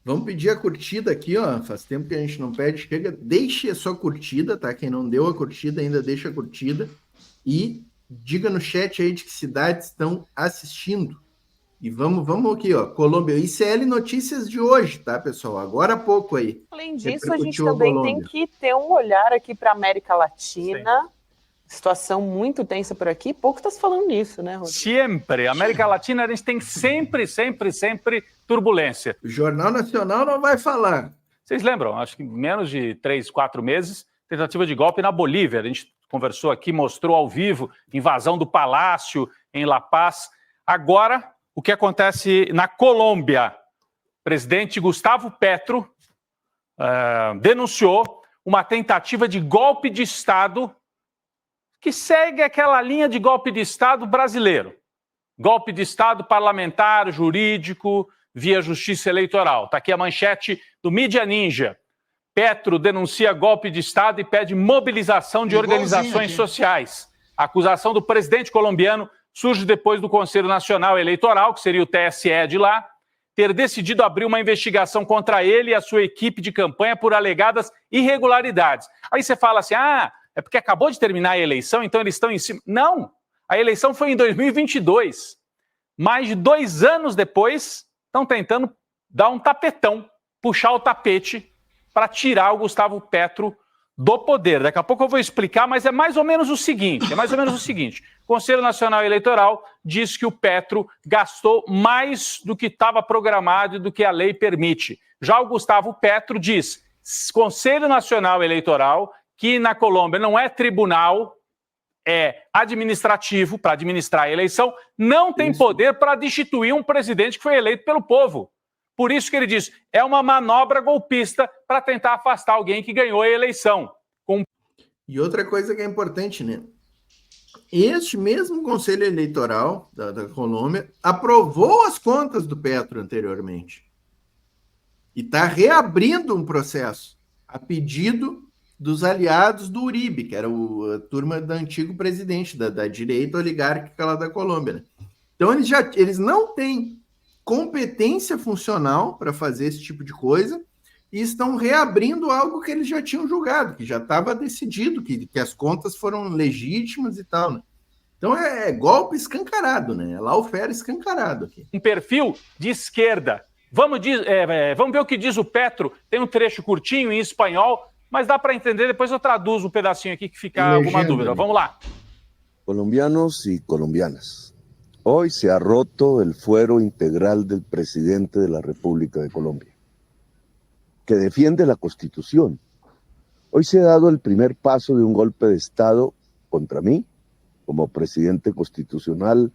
Vamos pedir a curtida aqui, ó. Faz tempo que a gente não pede. Chega, deixe a sua curtida, tá? Quem não deu a curtida ainda deixa a curtida. E diga no chat aí de que cidades estão assistindo. E vamos aqui, ó. Colômbia, ICL Notícias de hoje, tá, pessoal? Agora há pouco aí. Além disso, a gente também tem que ter um olhar aqui para a América Latina. Sim. Situação muito tensa por aqui. Pouco está se falando nisso, né, Rodrigo? Sempre. América Latina, a gente tem sempre turbulência. O Jornal Nacional não vai falar. Vocês lembram? Acho que em menos de 3, 4 meses, tentativa de golpe na Bolívia. A gente conversou aqui, mostrou ao vivo, invasão do palácio em La Paz. Agora, o que acontece na Colômbia? O presidente Gustavo Petro denunciou uma tentativa de golpe de Estado que segue aquela linha de golpe de Estado brasileiro. Golpe de Estado parlamentar, jurídico, via justiça eleitoral. Está aqui a manchete do Mídia Ninja. Petro denuncia golpe de Estado e pede mobilização de organizações sociais. A acusação do presidente colombiano surge depois do Conselho Nacional Eleitoral, que seria o TSE de lá, ter decidido abrir uma investigação contra ele e a sua equipe de campanha por alegadas irregularidades. Aí você fala assim, é porque acabou de terminar a eleição, então eles estão em cima. Não, a eleição foi em 2022. Mais de 2 anos depois, estão tentando dar um tapetão, puxar o tapete para tirar o Gustavo Petro do poder. Daqui a pouco eu vou explicar, mas é mais ou menos o seguinte, o Conselho Nacional Eleitoral diz que o Petro gastou mais do que estava programado e do que a lei permite. Já o Gustavo Petro diz, Conselho Nacional Eleitoral, que na Colômbia não é tribunal, é administrativo, para administrar a eleição, não tem poder para destituir um presidente que foi eleito pelo povo. Por isso que ele diz, é uma manobra golpista para tentar afastar alguém que ganhou a eleição. E outra coisa que é importante, né? Este mesmo Conselho Eleitoral da Colômbia aprovou as contas do Petro anteriormente. E está reabrindo um processo a pedido dos aliados do Uribe, que era a turma do antigo presidente da direita oligárquica lá da Colômbia. Né? Então, eles não têm competência funcional para fazer esse tipo de coisa e estão reabrindo algo que eles já tinham julgado, que já estava decidido, que as contas foram legítimas e tal. Né? Então, é golpe escancarado, né? É lawfare escancarado aqui. Um perfil de esquerda. Vamos ver o que diz o Petro. Tem um trecho curtinho em espanhol, mas dá para entender, depois eu traduzo um pedacinho aqui que fica alguma dúvida. Vamos lá. Colombianos y colombianas, hoy se ha roto el fuero integral del presidente de la República de Colombia, que defiende la Constitución. Hoy se ha dado el primer paso de un golpe de Estado contra mí, como presidente constitucional,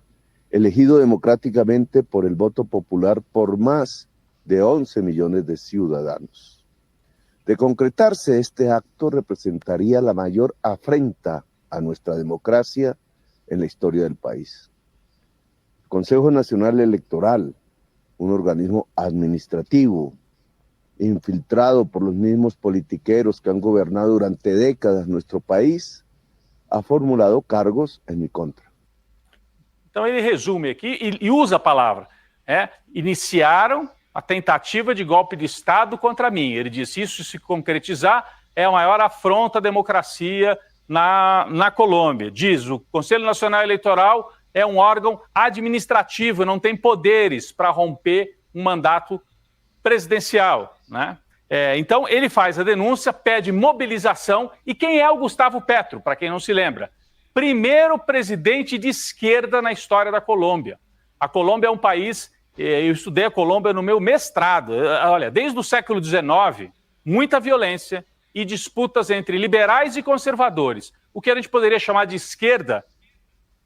elegido democráticamente por el voto popular por más de 11 millones de ciudadanos. De concretarse este acto, representaría la mayor afrenta a nuestra democracia en la historia del país. El Consejo Nacional Electoral, un organismo administrativo, infiltrado por los mismos politiqueros que han gobernado durante décadas nuestro país, ha formulado cargos en mi contra. Então ele resume aqui e usa a palavra. Iniciaram a tentativa de golpe de Estado contra mim. Ele disse, isso se concretizar é a maior afronta à democracia na Colômbia. Diz, o Conselho Nacional Eleitoral é um órgão administrativo, não tem poderes para romper um mandato presidencial. Né? Então, ele faz a denúncia, pede mobilização. E quem é o Gustavo Petro, para quem não se lembra? Primeiro presidente de esquerda na história da Colômbia. A Colômbia é um país... Eu estudei a Colômbia no meu mestrado. Olha, desde o século XIX, muita violência e disputas entre liberais e conservadores. O que a gente poderia chamar de esquerda,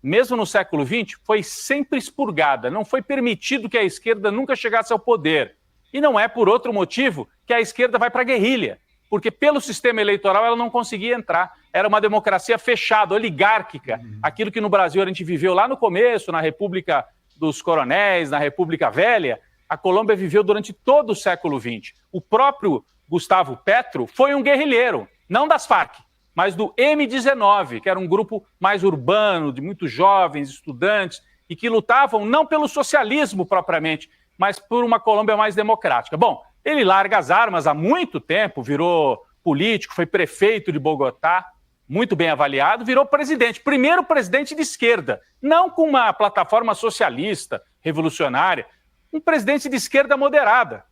mesmo no século XX, foi sempre expurgada. Não foi permitido que a esquerda nunca chegasse ao poder. E não é por outro motivo que a esquerda vai para a guerrilha. Porque pelo sistema eleitoral ela não conseguia entrar. Era uma democracia fechada, oligárquica. Aquilo que no Brasil a gente viveu lá no começo, na República dos Coronéis, na República Velha, a Colômbia viveu durante todo o século XX. O próprio Gustavo Petro foi um guerrilheiro, não das Farc, mas do M19, que era um grupo mais urbano, de muitos jovens, estudantes, e que lutavam não pelo socialismo propriamente, mas por uma Colômbia mais democrática. Bom, ele larga as armas há muito tempo, virou político, foi prefeito de Bogotá, muito bem avaliado, virou presidente. Primeiro presidente de esquerda, não com uma plataforma socialista, revolucionária, um presidente de esquerda moderada.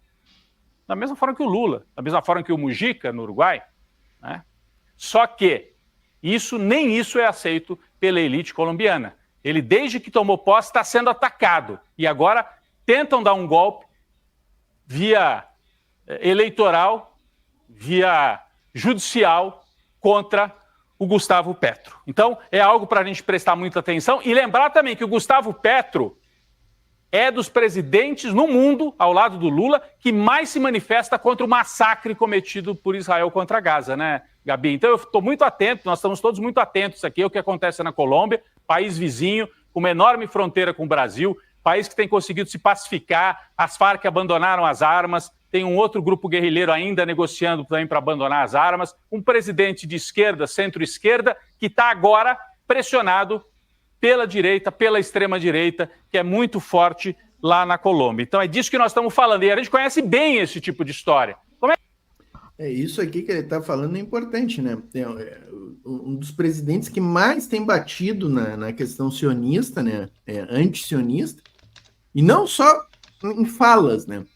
Da mesma forma que o Lula, da mesma forma que o Mujica, no Uruguai. Né? Só que nem isso é aceito pela elite colombiana. Ele, desde que tomou posse, está sendo atacado. E agora tentam dar um golpe via eleitoral, via judicial, contra o Gustavo Petro. Então, é algo para a gente prestar muita atenção e lembrar também que o Gustavo Petro é dos presidentes no mundo, ao lado do Lula, que mais se manifesta contra o massacre cometido por Israel contra Gaza, né, Gabi? Então eu estou muito atento, nós estamos todos muito atentos aqui ao que acontece na Colômbia, país vizinho, com uma enorme fronteira com o Brasil, país que tem conseguido se pacificar, as Farc abandonaram as armas, tem um outro grupo guerrilheiro ainda negociando também para abandonar as armas, um presidente de esquerda, centro-esquerda, que está agora pressionado pela direita, pela extrema-direita, que é muito forte lá na Colômbia. Então é disso que nós estamos falando, e a gente conhece bem esse tipo de história. É isso aqui que ele está falando é importante, né? Um dos presidentes que mais tem batido na questão sionista, né? Anti-sionista, e não só em falas, né?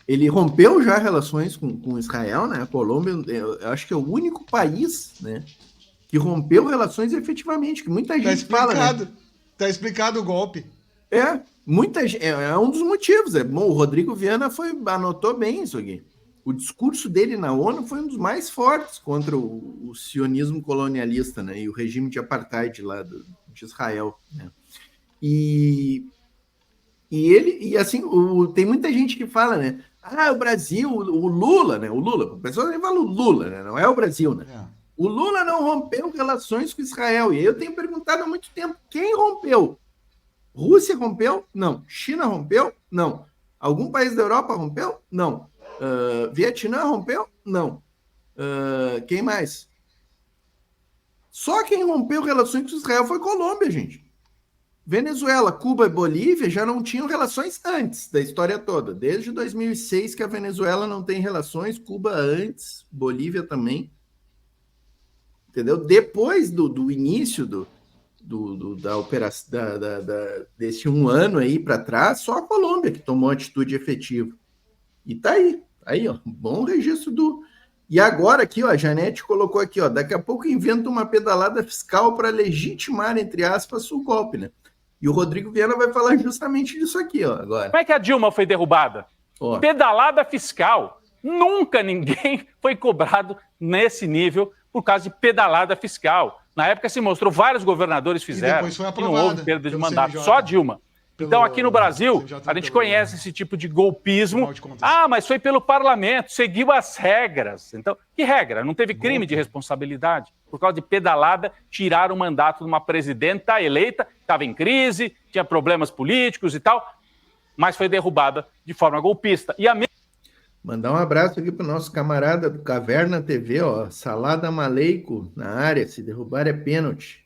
Ele rompeu já relações com Israel, né? A Colômbia, eu acho que é o único país, né, que rompeu relações efetivamente, que muita gente fala, né? Tá explicado o golpe. Muita gente, é um dos motivos. Bom, o Rodrigo Viana anotou bem isso aqui. O discurso dele na ONU foi um dos mais fortes contra o sionismo colonialista, né, e o regime de apartheid lá de Israel, né? E assim, tem muita gente que fala, né? O Brasil, o Lula, né? O Lula, o pessoal nem fala o Lula, né? Não é o Brasil, né? O Lula não rompeu relações com Israel. E eu tenho perguntado há muito tempo, quem rompeu? Rússia rompeu? Não. China rompeu? Não. Algum país da Europa rompeu? Não. Vietnã rompeu? Não. Quem mais? Só quem rompeu relações com Israel foi Colômbia, gente. Venezuela, Cuba e Bolívia já não tinham relações antes da história toda. Desde 2006 que a Venezuela não tem relações, Cuba antes, Bolívia também. Entendeu? Depois do início da operação, desse um ano aí para trás, só a Colômbia que tomou atitude efetiva. E tá aí, ó, bom registro E agora aqui, ó, a Janete colocou aqui, ó, daqui a pouco inventa uma pedalada fiscal para legitimar, entre aspas, o golpe, né? E o Rodrigo Viana vai falar justamente disso aqui, ó, agora. Como é que a Dilma foi derrubada? Ó. Pedalada fiscal. Nunca ninguém foi cobrado nesse nível por causa de pedalada fiscal. Na época se mostrou, vários governadores fizeram, e depois foi aprovada, e não houve perda de mandato, CNJ. só a Dilma. Então, aqui no Brasil, a gente conhece esse tipo de golpismo. Mas foi pelo parlamento, seguiu as regras. Então, que regra? Não teve crime de responsabilidade. Por causa de pedalada, tiraram o mandato de uma presidenta eleita, estava em crise, tinha problemas políticos e tal, mas foi derrubada de forma golpista. E Mandar um abraço aqui para o nosso camarada do Caverna TV, ó, Salada Maleico na área, se derrubar é pênalti.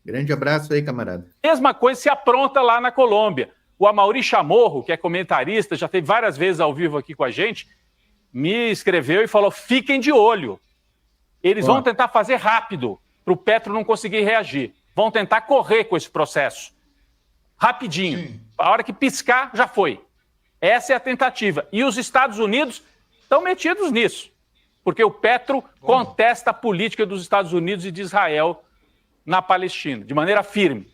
Grande abraço aí, camarada. Mesma coisa se apronta lá na Colômbia. O Amaury Chamorro, que é comentarista, já teve várias vezes ao vivo aqui com a gente, me escreveu e falou, fiquem de olho. Eles vão tentar fazer rápido para o Petro não conseguir reagir. Vão tentar correr com esse processo. Rapidinho. Sim. A hora que piscar, já foi. Essa é a tentativa. E os Estados Unidos estão metidos nisso. Porque o Petro contesta a política dos Estados Unidos e de Israel na Palestina, de maneira firme.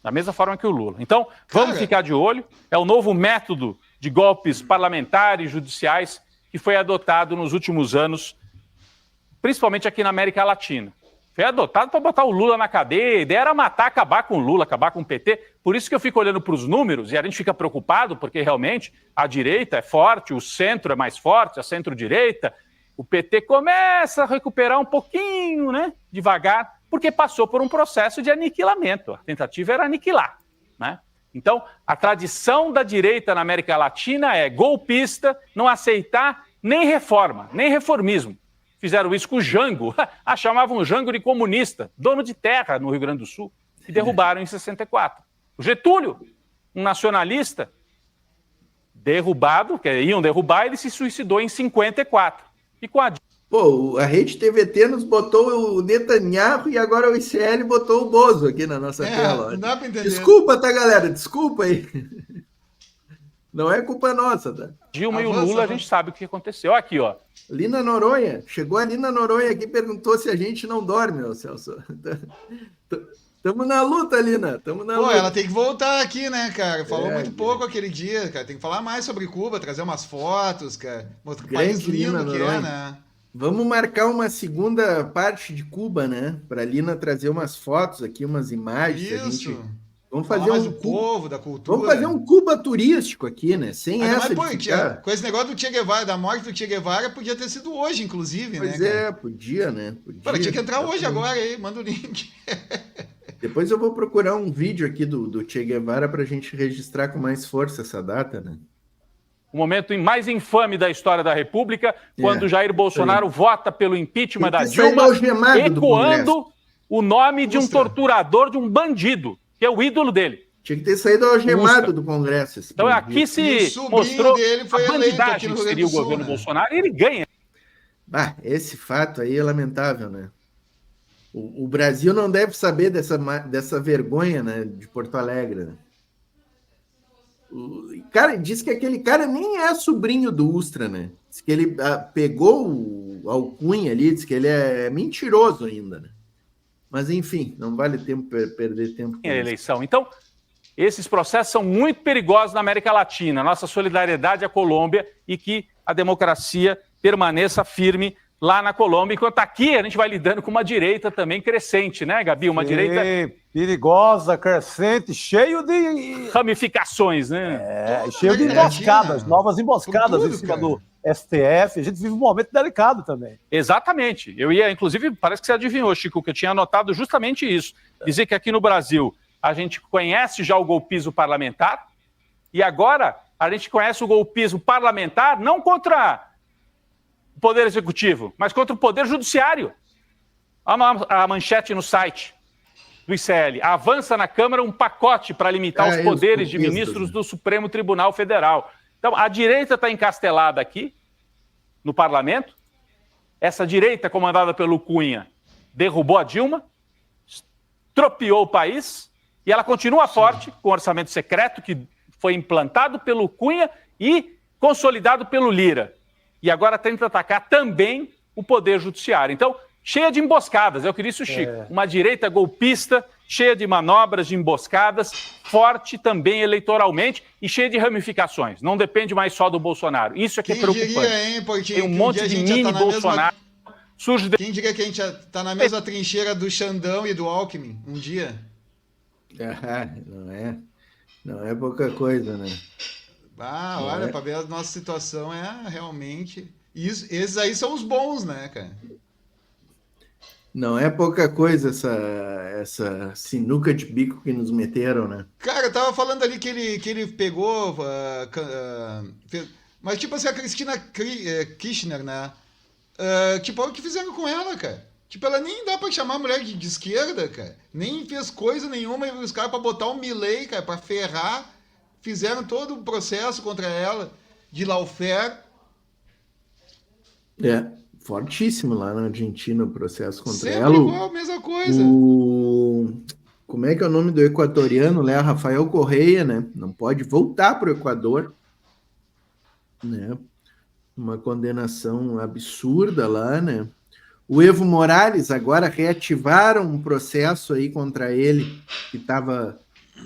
Da mesma forma que o Lula. Então, vamos ficar de olho. É o novo método de golpes parlamentares, judiciais, que foi adotado nos últimos anos, principalmente aqui na América Latina. Foi adotado para botar o Lula na cadeia. A ideia era matar, acabar com o Lula, acabar com o PT. Por isso que eu fico olhando para os números e a gente fica preocupado, porque realmente a direita é forte, o centro é mais forte, a centro-direita. O PT começa a recuperar um pouquinho, né, devagar, porque passou por um processo de aniquilamento. A tentativa era aniquilar, né? Então, a tradição da direita na América Latina é golpista, não aceitar nem reforma, nem reformismo. Fizeram isso com o Jango, chamavam o Jango de comunista, dono de terra no Rio Grande do Sul, e derrubaram em 64. O Getúlio, um nacionalista derrubado, que iam derrubar, ele se suicidou em 54. E com a... Pô, a Rede TVT nos botou o Netanyahu e agora o ICL botou o Bozo aqui na nossa tela. Não dá pra entender. Desculpa, tá, galera? Desculpa aí. Não é culpa nossa, tá? Dilma e o Lula, a gente sabe o que aconteceu. Aqui, ó. Lina Noronha. Chegou a Lina Noronha aqui e perguntou se a gente não dorme, ô Celso. Tamo na luta, Lina. Tamo na luta. Ela tem que voltar aqui, né, cara? Falou muito pouco aquele dia, cara. Tem que falar mais sobre Cuba, trazer umas fotos, cara. Mostrar o país lindo que é, né? Vamos marcar uma segunda parte de Cuba, né? Para a Lina trazer umas fotos aqui, umas imagens. Isso. Vamos fazer mais do povo, da cultura. Vamos fazer um Cuba turístico aqui, né? Sem essa de ficar... Com esse negócio do Che Guevara, da morte do Che Guevara, podia ter sido hoje, inclusive, pois né? Pois é, podia, né? Podia. Tinha que entrar hoje agora aí, manda o link. Depois eu vou procurar um vídeo aqui do Che Guevara para a gente registrar com mais força essa data, né? O momento mais infame da história da República, quando Jair Bolsonaro vota pelo impeachment da Dilma, ecoando o nome de um torturador, de um bandido, que é o ídolo dele. Tinha que ter saído algemado do Congresso. Então aqui se mostrou dele foi a bandidagem que seria o governo Bolsonaro, e ele ganha. Esse fato aí é lamentável, né? O Brasil não deve saber dessa vergonha, né, de Porto Alegre, né? O cara diz que aquele cara nem é sobrinho do Ustra, né? Diz que ele pegou o alcunha ali, diz que ele é mentiroso ainda, né? Mas enfim, não vale perder tempo com a eleição. Então, esses processos são muito perigosos na América Latina. Nossa solidariedade à Colômbia e que a democracia permaneça firme lá na Colômbia, enquanto aqui a gente vai lidando com uma direita também crescente, né, Gabi? Uma direita perigosa, crescente, cheio de ramificações, né? Cheio de emboscadas, novas emboscadas em cima do STF. A gente vive um momento delicado também. Exatamente. Eu ia, inclusive, parece que você adivinhou, Chico, que eu tinha anotado justamente isso. Dizer que aqui no Brasil a gente conhece já o golpismo parlamentar e agora a gente conhece o golpismo parlamentar não contra o Poder Executivo, mas contra o Poder Judiciário. A manchete no site do ICL. Avança na Câmara um pacote para limitar os poderes de ministros do Supremo Tribunal Federal. Então, a direita está encastelada aqui, no parlamento. Essa direita, comandada pelo Cunha, derrubou a Dilma, tropeou o país, e ela continua forte, com o orçamento secreto, que foi implantado pelo Cunha e consolidado pelo Lira. E agora tenta atacar também o Poder Judiciário. Então, cheia de emboscadas, é o que disse o Chico. Uma direita golpista, cheia de manobras, de emboscadas, forte também eleitoralmente e cheia de ramificações. Não depende mais só do Bolsonaro. Isso é que é preocupante. Diria, hein, tem um monte de mini Bolsonaro. Quem diria que a gente está na mesma trincheira do Xandão e do Alckmin um dia? Não é pouca coisa, né? Olha, para ver a nossa situação realmente... Esses aí são os bons, né, cara? Não é pouca coisa essa sinuca de bico que nos meteram, né? Cara, eu tava falando ali que ele pegou... mas tipo assim, a Cristina Kirchner, né? Tipo, olha o que fizeram com ela, cara. Tipo, ela nem dá pra chamar a mulher de esquerda, cara. Nem fez coisa nenhuma, e os caras pra botar o Milei, cara, pra ferrar... Fizeram todo o processo contra ela, de lawfare. Fortíssimo lá na Argentina o processo contra sempre ela. Sempre igual, a mesma coisa. Como é que é o nome do equatoriano, né? Rafael Correia, né? Não pode voltar para o Equador. Né? Uma condenação absurda lá, né? O Evo Morales agora reativaram um processo aí contra ele, que estava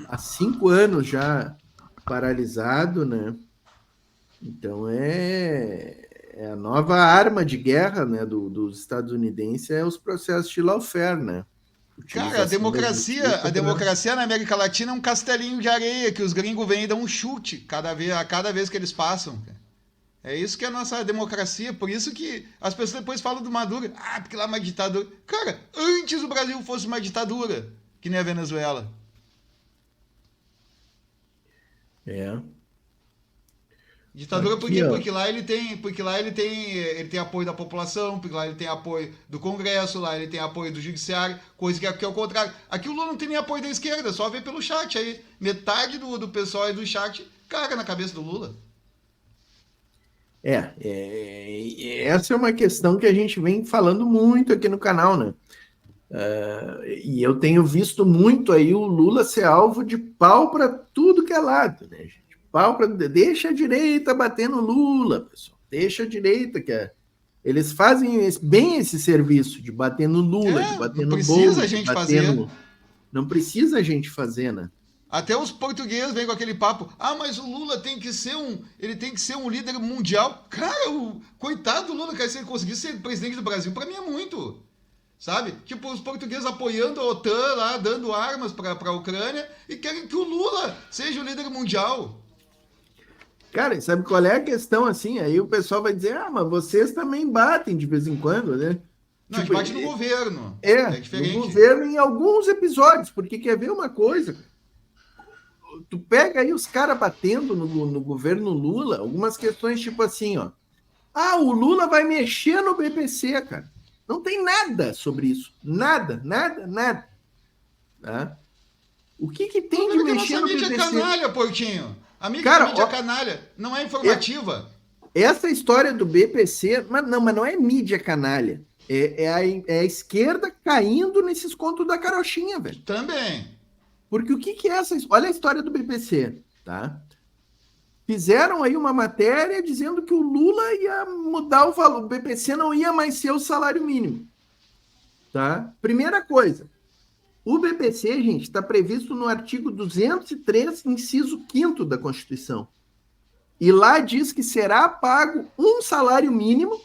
há 5 anos já paralisado, né? Então é a nova arma de guerra, né, dos estadunidenses, os processos de lawfare, né? Cara, a democracia na América Latina é um castelinho de areia que os gringos vêm e dão um chute a cada vez que eles passam. É isso que é a nossa democracia, por isso que as pessoas depois falam do Maduro, porque lá é uma ditadura. Cara, antes o Brasil fosse uma ditadura, que nem a Venezuela. Ditadura por quê? Porque lá ele tem apoio da população, porque lá ele tem apoio do Congresso, lá ele tem apoio do Judiciário, coisa que é o contrário. Aqui o Lula não tem nem apoio da esquerda, só vê pelo chat aí. Metade do pessoal aí do chat caga na cabeça do Lula. Essa é uma questão que a gente vem falando muito aqui no canal, né? E eu tenho visto muito aí o Lula ser alvo de pau para tudo que é lado, né, gente? Deixa a direita bater no Lula, pessoal. Deixa a direita, eles fazem bem esse serviço de bater no Lula, de bater no Boulos. Não precisa a gente fazer. Não precisa a gente fazer, né? Até os portugueses vêm com aquele papo, mas o Lula tem que ser um líder mundial. Cara, coitado do Lula, cara, se ele conseguir ser presidente do Brasil, para mim é muito. Sabe? Tipo, os portugueses apoiando a OTAN lá, dando armas para a Ucrânia e querem que o Lula seja o líder mundial. Cara, sabe qual é a questão, assim? Aí o pessoal vai dizer, mas vocês também batem de vez em quando, né? Não, tipo, a gente bate no governo. É diferente. No governo em alguns episódios, porque quer ver uma coisa? Tu pega aí os caras batendo no governo Lula, algumas questões tipo assim, ó. O Lula vai mexer no BPC, cara. Não tem nada sobre isso. Nada. Tá? O que tem de mexer no BPC? A mídia é canalha, Portinho. A mídia canalha. Não informativa. Essa história do BPC, mas não é mídia canalha. É a esquerda caindo nesses contos da carochinha, velho. Também. Porque o que é essa... Olha a história do BPC, tá? Fizeram aí uma matéria dizendo que o Lula ia mudar o valor. O BPC não ia mais ser o salário mínimo. Tá? Primeira coisa. O BPC, gente, está previsto no artigo 203, inciso 5º da Constituição. E lá diz que será pago um salário mínimo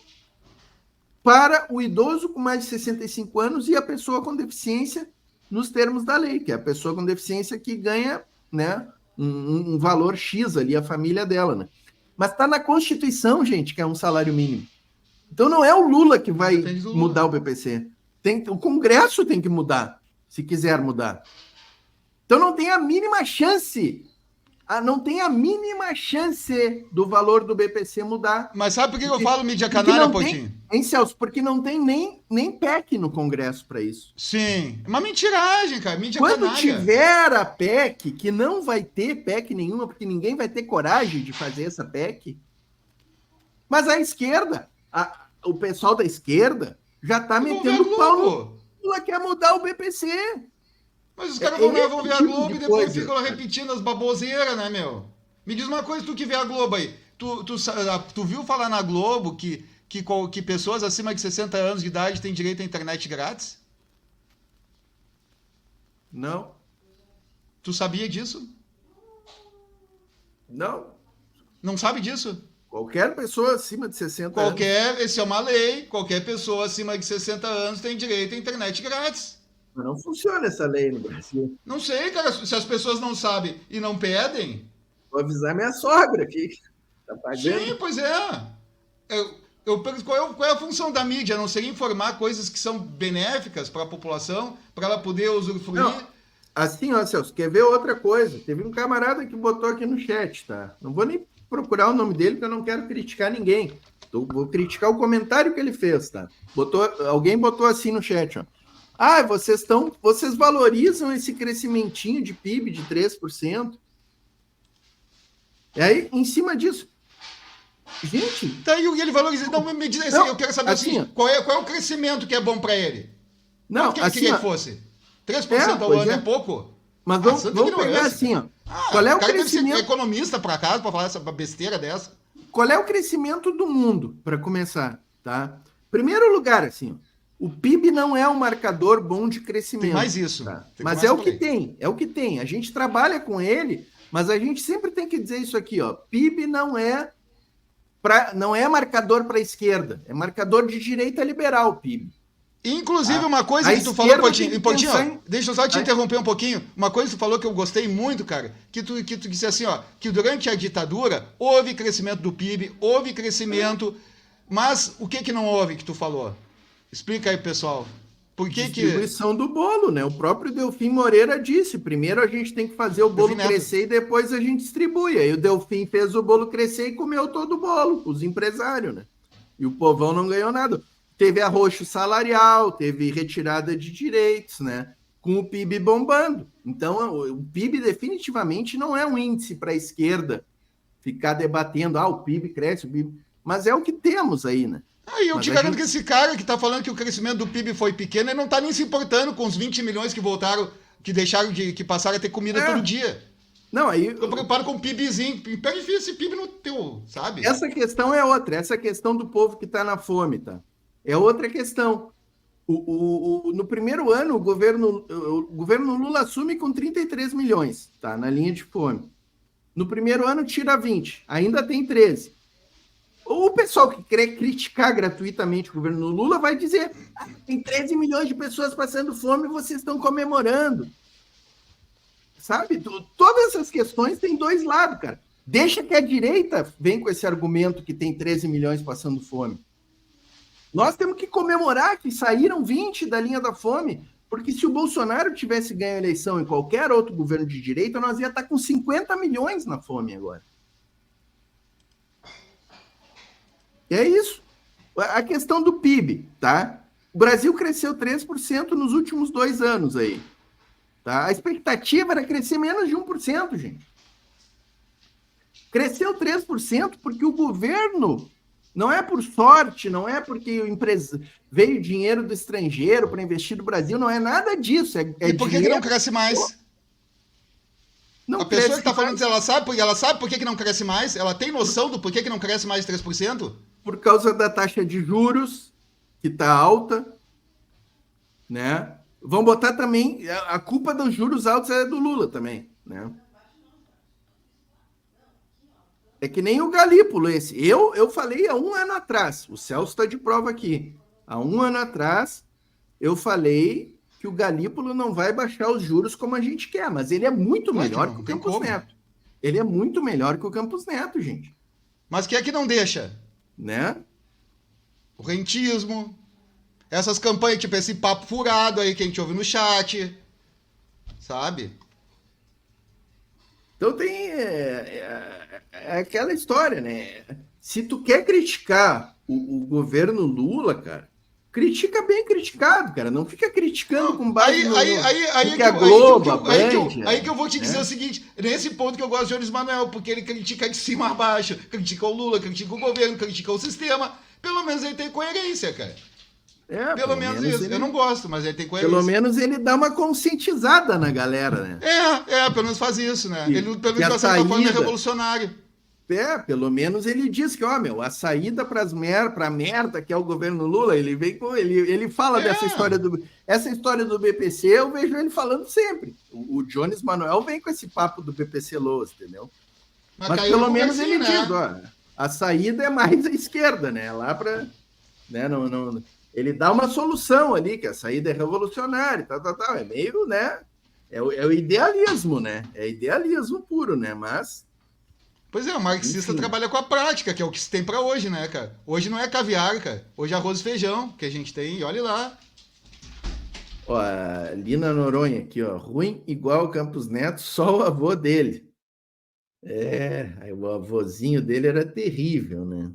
para o idoso com mais de 65 anos e a pessoa com deficiência nos termos da lei, que é a pessoa com deficiência que ganha, né, um valor X ali, a família dela, né? Mas está na Constituição, gente, que é um salário mínimo. Então não é o Lula que vai mudar o BPC. O Congresso tem que mudar, se quiser mudar. Então não tem a mínima chance. Não tem a mínima chance do valor do BPC mudar. Mas sabe por que eu falo mídia canalha, Potinho? Hein, Celso? Porque não tem nem PEC no Congresso para isso. Sim. Uma mentiragem, cara. Mídia canalha. Quando tiver a PEC, que não vai ter PEC nenhuma, porque ninguém vai ter coragem de fazer essa PEC. Mas a esquerda, o pessoal da esquerda, já está metendo pau no Lula, quer mudar o BPC. Mas os caras vão ver a Globo e depois ficam repetindo as baboseiras, né, meu? Me diz uma coisa, tu que vê a Globo aí. Tu viu falar na Globo que pessoas acima de 60 anos de idade têm direito à internet grátis? Não. Tu sabia disso? Não. Não sabe disso? Qualquer pessoa acima de 60 anos. Esse é uma lei. Qualquer pessoa acima de 60 anos tem direito à internet grátis. Mas não funciona essa lei no Brasil. Não sei, cara. Se as pessoas não sabem e não pedem... Vou avisar minha sogra aqui. Tá pagando. Sim, pois é. Eu pergunto qual é a função da mídia? Não seria informar coisas que são benéficas para a população, para ela poder usufruir? Não. Assim, ó, Celso, quer ver outra coisa? Teve um camarada que botou aqui no chat, tá? Não vou nem procurar o nome dele, porque eu não quero criticar ninguém. Vou criticar o comentário que ele fez, tá? Alguém botou assim no chat, ó. Vocês valorizam esse crescimentinho de PIB de 3%? E aí, em cima disso, gente... Tá aí, ele valoriza... Não, me diz assim, eu quero saber assim, qual é o crescimento que é bom para ele? Não, que ele queria que fosse? 3% ao ano é pouco? Mas vamos pegar assim, ó. Qual é o crescimento... Deve ser economista para casa para falar essa besteira dessa. Qual é o crescimento do mundo, para começar, tá? Primeiro lugar, assim, ó. O PIB não é um marcador bom de crescimento. Tem mais isso. Tá? Mas é o que tem, é o que tem. A gente trabalha com ele, mas a gente sempre tem que dizer isso aqui, ó. PIB não é marcador para a esquerda, é marcador de direita liberal, PIB. Inclusive, uma coisa que tu falou, Potinho, deixa eu só te interromper um pouquinho. Uma coisa que tu falou que eu gostei muito, cara, que tu disse assim, ó, que durante a ditadura houve crescimento do PIB, houve crescimento, mas o que não houve que tu falou? Explica aí, pessoal. Por que distribuição do bolo, né? O próprio Delfim Moreira disse, primeiro a gente tem que fazer o bolo crescer e depois a gente distribui. Aí o Delfim fez o bolo crescer e comeu todo o bolo, os empresários, né? E o povão não ganhou nada. Teve arroxo salarial, teve retirada de direitos, né? Com o PIB bombando. Então, o PIB definitivamente não é um índice para a esquerda ficar debatendo, o PIB cresce, o PIB... Mas é o que temos aí, né? Aí eu te garanto que esse cara que tá falando que o crescimento do PIB foi pequeno, ele não tá nem se importando com os 20 milhões que voltaram, que passaram a ter comida todo dia. Não, aí... Tô preocupado com o PIBzinho. Pega esse PIB no teu, sabe? Essa questão é outra. Essa questão do povo que tá na fome, tá? É outra questão. No primeiro ano, o governo Lula assume com 33 milhões, tá? Na linha de fome. No primeiro ano, tira 20. Ainda tem 13. O pessoal que quer criticar gratuitamente o governo Lula vai dizer: tem 13 milhões de pessoas passando fome e vocês estão comemorando. Sabe? Todas essas questões têm dois lados, cara. Deixa que a direita vem com esse argumento que tem 13 milhões passando fome. Nós temos que comemorar que saíram 20 da linha da fome, porque se o Bolsonaro tivesse ganho a eleição em qualquer outro governo de direita, nós ia estar com 50 milhões na fome agora. E é isso. A questão do PIB, tá? O Brasil cresceu 3% nos últimos 2 anos aí. Tá? A expectativa era crescer menos de 1%, gente. Cresceu 3% porque o governo, não é por sorte, não é porque veio dinheiro do estrangeiro para investir no Brasil, não é nada disso. E por que não cresce mais? Não a pessoa que está falando isso, ela sabe por que não cresce mais? Ela tem noção do porquê que não cresce mais de 3%? Por causa da taxa de juros, que está alta, né? Vão botar também, a culpa dos juros altos é do Lula também, né? É que nem o Galípolo esse. Eu falei há 1 ano atrás, o Celso está de prova aqui. Há 1 ano atrás, eu falei que o Galípolo não vai baixar os juros como a gente quer, mas ele é muito melhor que o Campos Neto. Ele é muito melhor que o Campos Neto, gente. Mas quem é que não deixa? Né? O rentismo, essas campanhas, tipo esse papo furado aí que a gente ouve no chat, sabe? Então tem aquela história, né? Se tu quer criticar o governo Lula, cara, critica bem criticado, cara. Não fica criticando com base aí que eu vou te dizer o seguinte, nesse ponto que eu gosto de Jones Manuel, porque ele critica de cima a baixo, critica o Lula, critica o governo, critica o sistema, pelo menos ele tem coerência, cara. Pelo menos isso. Eu não gosto, mas ele tem coerência. Pelo menos ele dá uma conscientizada na galera, né? Pelo menos faz isso, né? Ele pelo menos está sendo uma forma revolucionária. Pelo menos ele diz que, a saída pra merda que é o governo Lula, ele vem com ele fala dessa história essa história do BPC, eu vejo ele falando sempre. O Jones Manuel vem com esse papo do BPC Loas, entendeu? Mas pelo menos ele diz, a saída é mais à esquerda, né? Lá para, né, não, ele dá uma solução ali, que a saída é revolucionária, tal, é meio, né? É o idealismo, né? É idealismo puro, né? Mas pois é, o marxista trabalha com a prática, que é o que se tem para hoje, né, cara? Hoje não é caviar, cara. Hoje é arroz e feijão que a gente tem, e olha lá. Ó, a Lina Noronha aqui, ó. Ruim igual o Campos Neto, só o avô dele. O avôzinho dele era terrível, né?